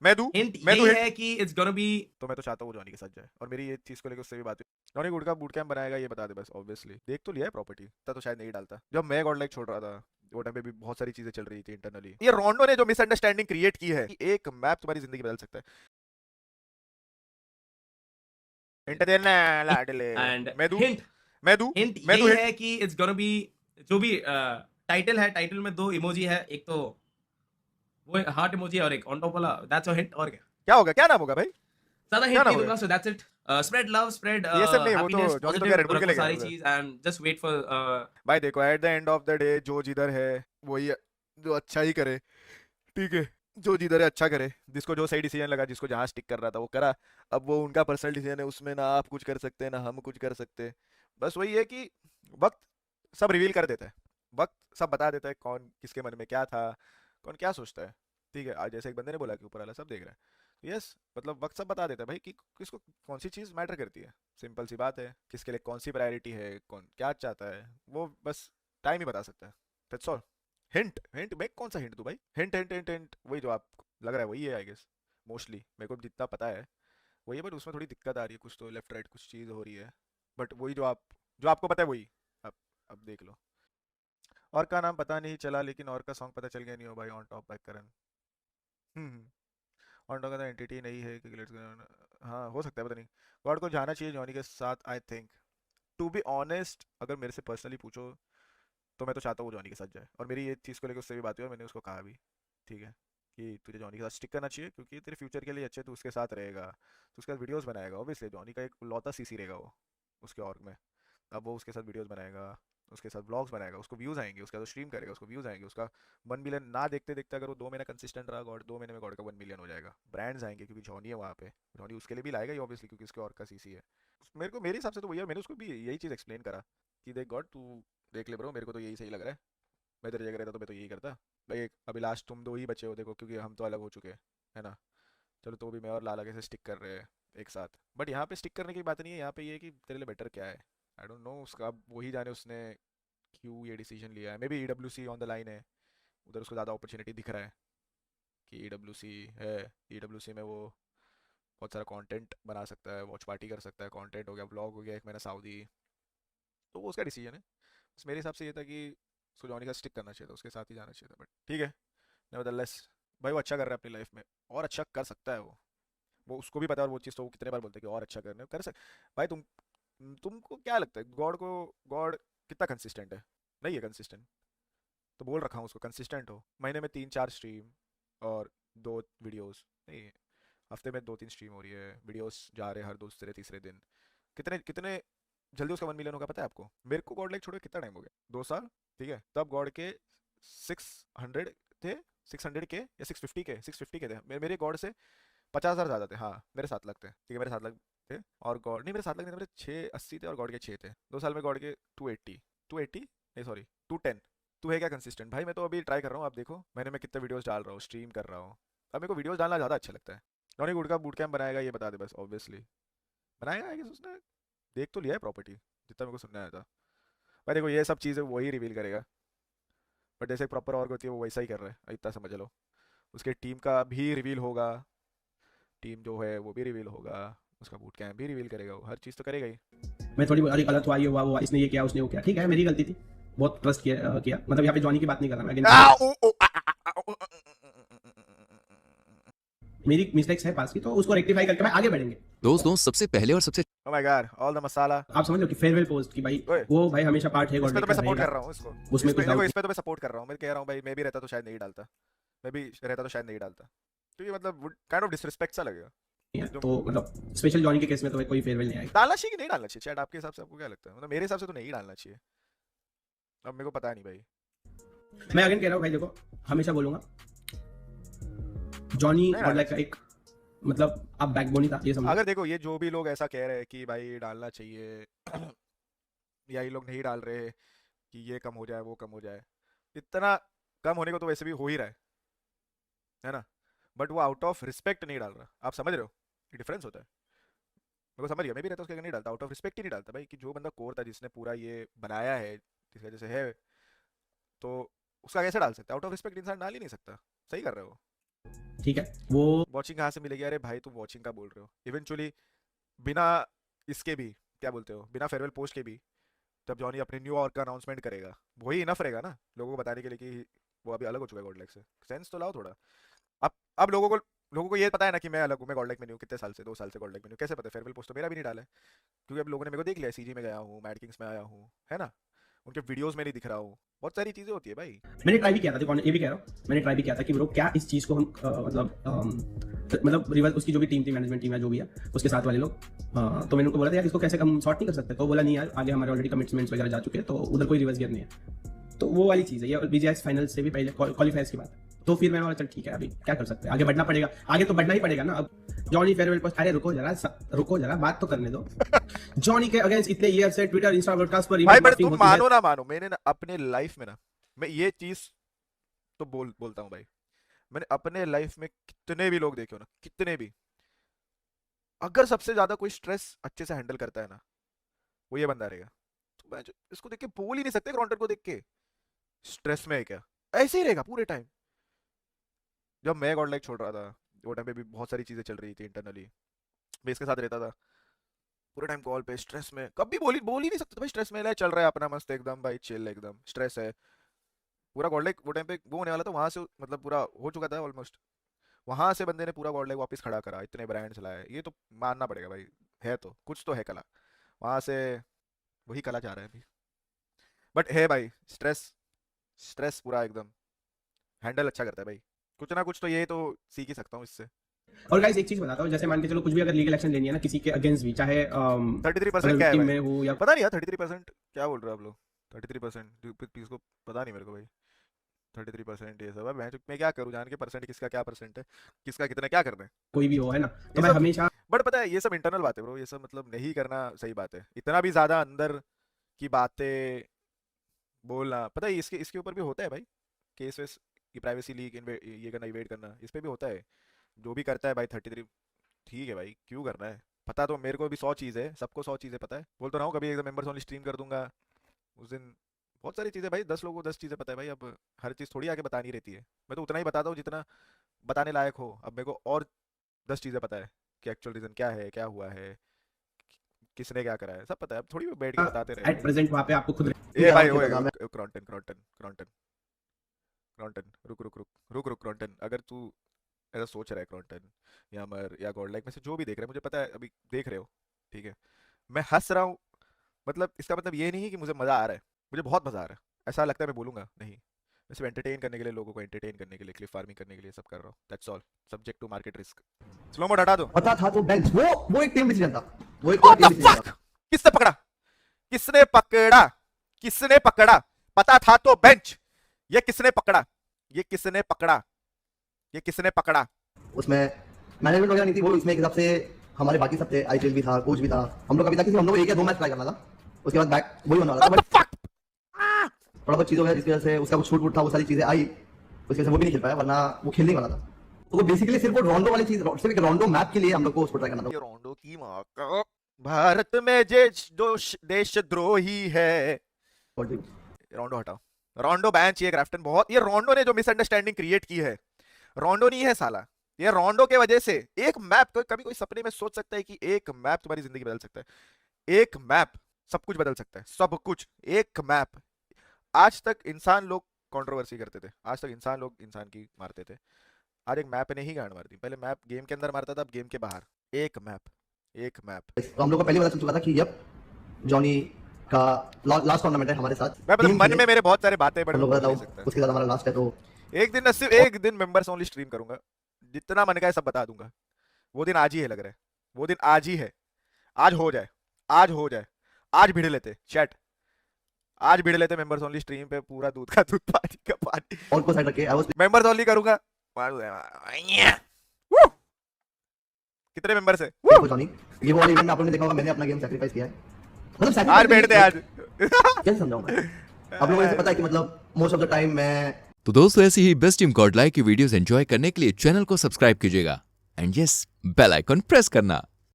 मैं दूं हिंट मैं दूं यही हिंट है कि इट्स गोना बी। तो मैं तो चाहता हूँ जॉनी के साथ जाए और मेरी ये चीज को लेकर उससे भी बात हुई। जॉनी गुड का बूट कैंप बनाएगा ये बता दे बस। ऑब्वियसली देख तो लिया है प्रॉपर्टी, तो शायद नहीं डालता जब मैं गॉड लाइक छोड़ रहा था। वो टाइम पे भी बहुत सारी चीजें चल रही थी इंटरनली। ये रोंडो ने जो मिसअंडरस्टैंडिंग क्रिएट की है कि एक मैप तुम्हारी जिंदगी बदल सकता है। हिंट देना लाडले। एंड मैं दूं हिंट मैं दूं हिंट मैं दूं यही हिंट है कि इट्स गोना बी। जो भी टाइटल है, टाइटल में दो इमोजी है, एक तो वो हार्ट इमोजी और एक ऑन टॉप वाला। That's a hint. और क्या क्या होगा, क्या नाम होगा भाई, ज्यादा क्या हिंट नाम नहीं होगा? दूंगा। So that's it. Spread love, spread TSM नहीं, वो तो हैप्पीनेस, जॉनी तो क्या पॉजिटिव रेड बुल के रखो लेके आया सारी उधर। चीज एंड जस्ट वेट फॉर। भाई देखो at the end of the day जो जिधर है वही जो अच्छा ही करे। ठीक है, जो जिधर है अच्छा करे, जिसको जो सही डिसीजन लगा, जिसको जहां स्टिक कर रहा था वो करा। अब वो उनका पर्सनल डिसीजन है, उसमें ना आप कुछ कर सकते हैं ना हम कुछ कर सकते। बस वही है कि वक्त सब रिवील कर देता है। वक्त सब बता देता है कौन किसके मन में क्या था, कौन क्या सोचता है। ठीक है, आज जैसे एक बंदे ने बोला कि ऊपर वाला सब देख रहा है। यस, मतलब वक्त सब बता देता है भाई कि किसको कौन सी चीज़ मैटर करती है। सिंपल सी बात है, किसके लिए कौन सी प्रायोरिटी है, कौन क्या चाहता है, वो बस टाइम ही बता सकता है। That's all. हिंट हिंट मैं कौन सा हिंट दूं भाई? हिंट हिंट हिंट हिंट वही जो आप लग रहा है वही है आई गेस। मोस्टली मेरे को जितना पता है वही है, बट उसमें थोड़ी दिक्कत आ रही है, कुछ तो लेफ्ट राइट कुछ चीज़ हो रही है। बट वही जो आपको पता है वही। अब अब देख लो। और का नाम पता नहीं चला, लेकिन और का सॉन्ग पता चल गया नहीं हो भाई। On top bye Karan. On top का एंटिटी नहीं है क्योंकि हाँ हो सकता है, पता नहीं। गॉड को जाना चाहिए जॉनी के साथ I think. To be honest अगर मेरे से पर्सनली पूछो तो मैं तो चाहता हूँ वो जॉनी के साथ जाए और मेरी ये चीज़ को लेकर उससे भी बात हुई और मैंने उसको कहा भी। ठीक है, कि तुझे जॉनी के साथ स्टिक करना चाहिए क्योंकि तेरे फ्यूचर के लिए अच्छे, तू उसके साथ रहेगा, तो उसके साथ वीडियोस बनाएगा। ऑब्वियसली जॉनी का एक लौता सीसी रहेगा वो उसके ऑर्ग में। अब वो उसके साथ वीडियोस बनाएगा, उसके साथ व्लॉग्स बनाएगा, उसको व्यूज़ आएंगे, उसका तो स्ट्रीम करेगा, उसको व्यूज़ आएंगे, उसका 1 मिलियन ना देखते देखते अगर वो 2 महीना कंसिस्टेंट रहा, गॉड 2 महीने में गॉड का 1 मिलियन हो जाएगा। ब्रांड्स आएंगे क्योंकि जॉनी है वहाँ पे। जॉनी उसके लिए भी लाएगा ही ऑब्वियसली क्योंकि उसके और का सीसी है। मेरे को मेरे हिसाब से तो वही है, मैंने उसको भी यही चीज़ एक्सप्लेन करा कि देख गॉड तू देख ले ब्रो, मेरे को तो यही सही लग रहा है। मैं तेरी जगह रहता तो मैं तो यही करता भाई। अभी लास्ट तुम दो ही बचे हो देखो, क्योंकि हम तो अलग हो चुके हैं, है ना। चलो तो भी मैं और लाला कैसे स्टिक कर रहे हैं एक साथ। बट यहाँ पे स्टिक करने की बात नहीं है, यहाँ पे ये है कि तेरे लिए बेटर क्या है। आई डोंट नो, उसका अब वही जाने उसने क्यों ये डिसीजन लिया है। May be EWC on the line है, उधर उसको ज़्यादा अपॉर्चुनिटी दिख रहा है कि EWC है। EWC में वो बहुत सारा कंटेंट बना सकता है, वॉच पार्टी कर सकता है, कंटेंट हो गया, व्लॉग हो गया, एक महीना सऊदी। तो वो उसका डिसीजन है। बस मेरे हिसाब से ये था कि उसको जॉनी का स्टिक करना चाहिए था, उसके साथ ही जाना चाहिए था। बट ठीक है, नेवरदलेस भाई वो अच्छा कर रहा है अपनी लाइफ में और अच्छा कर सकता है वो उसको भी पता है। और वो चीज़ तो वो कितने बार बोलते हैं कि और अच्छा करने कर सक। भाई तुमको क्या लगता है गॉड कितना कंसिस्टेंट है? नहीं है कंसिस्टेंट। तो बोल रखा हूँ उसको कंसिस्टेंट हो, महीने में 3-4 स्ट्रीम और 2 वीडियोस नहीं, हफ्ते में 2-3 स्ट्रीम हो रही है, वीडियोस जा रहे हैं हर दूसरे तीसरे दिन। कितने कितने जल्दी उसका 1 मिलियन होगा पता है आपको? मेरे को गॉड लाइक छोड़े कितना टाइम हो गया, 2 साल। ठीक है, तब गॉड के 600 थे, 600 के या 650 के थे मेरे गॉड से 50,000 ज़्यादा थे। हाँ मेरे 7 लाख थे, ठीक है मेरे 7 लाख थे। और गॉड नहीं, मेरे 7 लाख नहीं थे, मेरे 680 थे और गॉड के 6 थे। 2 साल में गॉड के 280 नहीं सॉरी 210। तू है क्या कंसिस्टेंट भाई? मैं तो अभी ट्राई कर रहा हूँ, आप देखो मैंने मैं कितने वीडियोस डाल रहा हूँ, स्ट्रीम कर रहा हूँ। अब मेरे को वीडियोस डालना ज़्यादा अच्छा लगता है। जॉनी गुड का बूट कैंप बनाएगा ये बता दे बस। ऑब्वियसली बनाएगा आई गेस, उसने देख तो लिया है प्रॉपर्टी जितना मेरे को सुनना आया था। भाई देखो ये सब चीज़ें वही रिवील करेगा, बट जैसे प्रॉपर ऑर्ग होती है वो वैसा ही कर रहा है, इतना समझ लो। उसके टीम का भी रिवील होगा, टीम जो है वो भी रिवील होगा, उसका बूट कैंप भी रिवील करेगा, वो हर चीज़ तो करेगा ही। मैं थोड़ी अरे गलत हुआ, ये हुआ इसने ये किया उसने वो किया, ठीक है मेरी गलती थी, बहुत ट्रस्ट किया मतलब यहाँ पे जॉनी की बात नहीं कर रहा मैं अगेन। मेरी मिस्टेक्स है पास की, तो उसको रेक्टिफाई करके मैं आगे बढ़ेंगे। दोस्तों सबसे पहले और सबसे oh my god all the masala. आप समझ लो कि फेयरवेल पोस्ट की भाई, ओए वो भाई हमेशा पार्ट है इस पे तो गॉडलाइक मैं का सपोर्ट रहेगा, कर रहा हूँ इसको। उसमें इस पे कुछ देखो, डाउट इस पे तो मैं सपोर्ट कर रहा हूँ, मैं कह रहा हूँ भाई मैं भी रहता तो शायद नहीं डालता। मैं भी रहता तो शायद नहीं डालता, क्योंकि मतलब काइंड ऑफ डिसरिस्पेक्ट सा लगेगा। नहीं है, जो तो मतलब स्पेशल जॉनी के केस में तो कोई फेयरवेल नहीं आएगा। डालना चाहिए कि नहीं डालना चाहिए शायद, आपके हिसाब से आपको क्या लगता है? मतलब मेरे हिसाब से तो नहीं डालना चाहिए। अब मेरे को पता नहीं भाई। मैं अगेन कह रहा हूँ भाई देखो, हमेशा बोलूंगा जॉनी नहीं डालना गॉडलाइक का चाहिए। एक मतलब आप बैकबोन ही था, ये समझो। अगर देखो ये जो भी लोग ऐसा कह रहे हैं कि भाई डालना चाहिए या ये लोग नहीं डाल रहे कि ये कम हो जाए वो कम हो जाए, इतना कम होने को तो वैसे भी हो ही रहा है ना। बट वो आउट ऑफ रिस्पेक्ट नहीं डाल रहा, आप समझ रहे हो? ये डिफरेंस होता है। मेरे को समझ गया, मैं भी रहता उसके अगर नहीं डालता, आउट ऑफ रिस्पेक्ट ही नहीं डालता भाई। कि जो बंदा कोर था जिसने पूरा ये बनाया है जिस वजह से है, तो उसका कैसे डाल सकता है? आउट ऑफ रिस्पेक्ट इंसान डाल ही नहीं सकता। सही कर रहे हो। ठीक है वो वॉचिंग कहाँ से मिलेगी? अरे भाई तुम वॉचिंग का बोल रहे हो, इवेंचुअली बिना इसके भी क्या बोलते हो, बिना फेयरवेल पोस्ट के भी जब जॉनी अपने न्यू ऑर्क का अनाउंसमेंट करेगा वही इनफ रहेगा ना लोगों को बताने के लिए कि वो अभी अलग हो चुका है गॉडलाइक से। सेंस तो लाओ थोड़ा। अब लोगों को ये पता है ना कि मैं अलग हूँ, मैं गॉडलाइक में नहीं हूँ, कितने साल से, 2 साल से गॉडलाइक में नहीं हूँ। कैसे पता है? फेयरवेल पोस्ट तो मेरा भी नहीं डाला है, क्योंकि अब लोगों ने मेरे को देख लिया, सीजी में गया हूँ, मैड किंग्स में आया हूँ, है ना, उनके वीडियोस में नहीं दिख रहा हूँ, बहुत सारी चीजें होती है भाई। मैंने ट्राई भी किया था, देखो ये भी कह रहा हूँ, मैंने ट्राई भी किया था कि ब्रो क्या इस चीज़ को हम मतलब रिवर्स, उसकी जो भी टीम थी, मैनेजमेंट टीम है जो भी है, उसके साथ वाले लोग, तो मैंने उनको बोला था यार इसको कैसे हम सॉर्ट नहीं कर सकते, तो बोला नहीं यार आगे हमारे ऑलरेडी कमिटमेंट्स वगैरह जा चुके हैं, तो उधर कोई रिवर्स गियर नहीं है। तो वो वाली चीज़ है, ये बीजीएस फाइनल से भी पहले क्वालिफायर्स की बात है। तो फिर मैंने बोला चल ठीक है अभी क्या कर सकते हैं, आगे बढ़ना पड़ेगा, आगे तो बढ़ना ही पड़ेगा ना। अब जॉनी फेयरवेल पोस्ट, अरे रुको जरा बात तो करने दो। जॉनी के अगेंस्ट इतने ईयर से ट्विटर इंस्टा ब्रॉडकास्ट पर भाई email पर blasting तुम होती है। मानो ना मानो, मैंने ना अपने लाइफ में ना, मैं ये चीज तो बोलता हूँ भाई, मैंने अपने लाइफ में कितने भी लोग देखे हो ना, कितने भी, अगर सबसे ज्यादा कोई स्ट्रेस अच्छे से हैंडल करता है ना, वो ये बंदा रहेगा। तो मैं इसको देख के बोल ही नहीं सकते क्रॉन्टर को देख के स्ट्रेस में है क्या, ऐसे ही रहेगा पूरे टाइम। जब मैं गॉड लाइक छोड़ रहा था वो टाइम पे भी बहुत सारी चीजें चल रही थी इंटरनली, मैं इसके साथ रहता था पूरे टाइम कॉल पे, स्ट्रेस में कभी बोल ही नहीं सकते भाई, स्ट्रेस में ले चल रहा है अपना मस्त एकदम भाई, चिल एकदम, स्ट्रेस है पूरा गॉड लाइक। वो टाइम पे वो होने वाला था, वहां से मतलब पूरा हो चुका था ऑलमोस्ट, वहां से बंदे ने पूरा गॉड लाइक वापस खड़ा करा, इतने ब्रांड्स लाए, ये तो मानना पड़ेगा भाई, है तो कुछ तो है कला, वहां से वही कला जा रहा है अभी। बट है भाई स्ट्रेस पूरा एकदम हैंडल अच्छा करता है भाई, कुछ ना कुछ तो ये तो सीख ही सकता हूँ इससे। और गाइस एक चीज बताता हूँ, जैसे मान के चलो कुछ भी अगर लीगल एक्शन लेनी है ना किसी के अगेंस्ट भी, चाहे 33% क्या है टीम भाई? में हो या पता नहीं यार 33% क्या बोल रहे हो आप लोग, 33% पीस को पता नहीं मेरे को भाई, 33% ये सब है। मैं क्या करूँ जान के परसेंट किसका क्या परसेंट है, किसका कितना क्या करना है, कोई भी हो, है ना, तो ये मैं सब हमेशा बट पता है ये सब इंटरनल बातें ब्रो, ये सब मतलब नहीं करना सही बात है, इतना भी ज्यादा अंदर की बातें बोलना। पता है इसके इसके ऊपर भी होता है भाई केस वेस की, प्राइवेसी लीक ये करना, इवेट करना, इस पे भी होता है। जो भी करता है भाई 33, ठीक है भाई क्यों करना है, पता तो मेरे को भी 100 चीज़ है, सबको 100 चीज़ें पता है, बोल तो रहा हूँ कभी एकदम मेंबर्स ओनली स्ट्रीम कर दूंगा उस दिन, बहुत सारी चीज़ें भाई, 10 लोगों को 10 चीज़ें पता है भाई, अब हर चीज़ थोड़ी आके बतानी रहती है, मैं तो उतना ही बताता हूँ जितना बताने लायक हो। अब मेरे को और 10 चीज़ें पता है कि एक्चुअल रीज़न क्या है, क्या हुआ है, किसने क्या करा है, सब पता है, अब थोड़ी बैठ के बताते रहे एट प्रेजेंट वहाँ पे आपको खुद ए भाई क्या ओए नाम क्रॉन्टन रुक क्रॉन्टन, अगर तू ऐसा सोच रहा है क्रॉन्टन या अमर या गॉड लाइक में से जो भी देख रहे हैं, मुझे पता है अभी देख रहे हो, ठीक है, मैं हंस रहा हूँ, मतलब इसका मतलब ये नहीं कि मुझे मज़ा आ रहा है, मुझे बहुत मज़ा आ रहा है, ऐसा लगता है मैं बोलूँगा नहीं, मैं सिर्फ एंटरटेन करने के लिए, लोगों को एंटरटेन करने के लिए, क्लिप फार्मिंग करने के लिए सब कर रहा हूँ, that's all, subject to market risk. Slow mode हटा दो। पता था तो बेंच वो एक टीम डिसीजन था, वो एक What team the decision fuck? था। किसने पकड़ा, किसने पकड़ा, किसने पकड़ा, पता था तो बेंच, ये किसने पकड़ा, ये किसने पकड़ा, ये किसने पकड़ा? उसमें मैनेजमेंट वगैरह नहीं थी, वो इसमें एक हिसाब से हमारे बाकी सब थे, आईटीएल भी था, कोच भी था, हम लोग का भी था कि हम लोग एक या दो मैच ट्राई करना था, उसके बाद बैक वही होने वाला था। What the but fuck? थोड़ा बहुत चीज़ हो गया जिसकी वजह से उसका कुछ छूट वूट था, वो सारी चीज़ें आई, उसकी वजह से वो भी नहीं खेल पाया, वरना वो खेलने ही वाला था। तो वो बेसिकली सिर्फ वो रोंडो वाली चीज़, सिर्फ एक रोंडो मैप के लिए हम लोग को उसको ट्राई करना ये था। रोंडो की माँ का, भारत में जे जो देशद्रोही है, रोंडो हटाओ, रोंडो बैन चाहिए ग्राफ्टन, बहुत, ये रोंडो ने जो मिसअंडरस्टैंडिंग क्रिएट की है, रोंडो नहीं है साला, ये रोंडो के वजह से एक मैप, कभी कोई सपने में सोच सकता है कि एक मैप तुम्हारी जिंदगी बदल सकता है, एक मैप सब कुछ बदल सकता है, सब कुछ, एक मैप। आज तक इंसान लोग कंट्रोवर्सी करते थे, आज तक इंसान लोग इंसान की मारते थे, आज एक मैप ने ही गांड मार दी, पहले मैप गेम के अंदर मारता था, अब गेम के बाहर, एक मैप, एक मैप। तो हम लोग को पहले पता चल चुका था कि यप जॉनी का लास्ट टूर्नामेंट है हमारे साथ। मैं मतलब टीम मन के में मेरे बहुत सारे बातें बड़े हम लोग बोल पता नहीं था सकता, उसके बाद हमारा लास्ट है, तो एक दिन सिर्फ एक दिन मेंबर्स ओनली स्ट्रीम करूंगा, जितना मन का है सब बता दूंगा, वो दिन आज ही है, लग रहा है वो दिन आज ही है, आज हो जाए, आज हो जाए, आज भिड़ लेते चैट, आज भिड़ लेते मेंबर्स ओनली स्ट्रीम पे, पूरा दूध का दूध पानी का पानी, और को साइड रखे आई वाज मेंबर्स ओनली करूंगा। Woo! कितने मेंबर्स है? को जॉनी, ये वो वाला इवेंट आप लोगों ने देखा होगा, मैंने अपना गेम सैक्रिफाइस किया है, मतलब आज sacrifice बैठते आज कैसे समझाऊं मैं, आप लोगों को ऐसे पता है कि मतलब मोस्ट ऑफ द टाइम मैं तो दोस्तों ऐसी ही बेस्ट टीम गॉडलाइक की वीडियोस एंजॉय करने के लिए चैनल को सब्सक्राइब कीजिएगा and yes bell icon press करना।